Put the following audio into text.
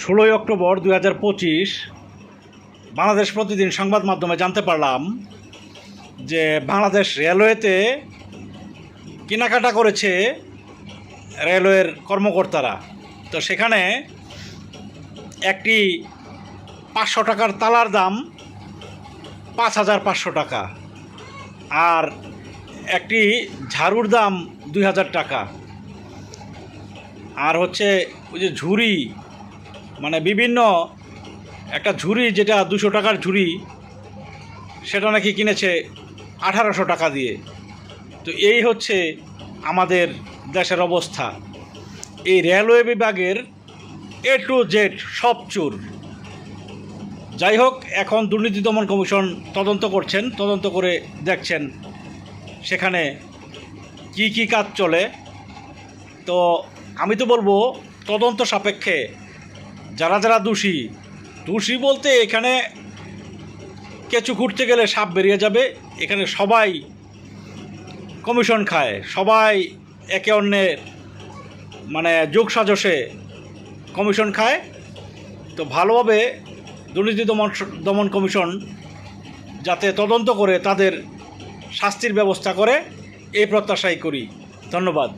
16 October 2025 Bangladesh প্রতিদিন সংবাদ মাধ্যমে জানতে পারলাম যে বাংলাদেশ রেলওয়েতে কেনাকাটা করেছে রেলওয়ের কর্মকর্তারা। তো সেখানে একটি 500 টাকার তালার দাম 5,500 টাকা, আর একটি ঝাড়ুর দাম 2,000 টাকা, আর হচ্ছে ওই যে ঝুড়ি, মানে বিভিন্ন একটা ঝুড়ি যেটা 200 টাকার ঝুড়ি, সেটা নাকি কিনেছে 1,800 টাকা দিয়ে। তো এই হচ্ছে আমাদের দেশের অবস্থা। এই রেলওয়ে বিভাগের A to Z সব চুর। যাই হোক, এখন দুর্নীতি দমন কমিশন তদন্ত করছেন, তদন্ত করে দেখছেন সেখানে কি কি কাজ চলে। তো আমি তো বলবো তদন্ত সাপেক্ষে যারা যারা দোষী বলতে এখানে কেঁচু খুঁড়তে গেলে সাপ বেরিয়ে যাবে। এখানে সবাই কমিশন খায়, সবাই একে অন্যের মানে যোগ সাজসে কমিশন খায়। তো ভালোভাবে দুর্নীতি দমন কমিশন যাতে তদন্ত করে তাদের শাস্তির ব্যবস্থা করে, এই প্রত্যাশাই করি। ধন্যবাদ।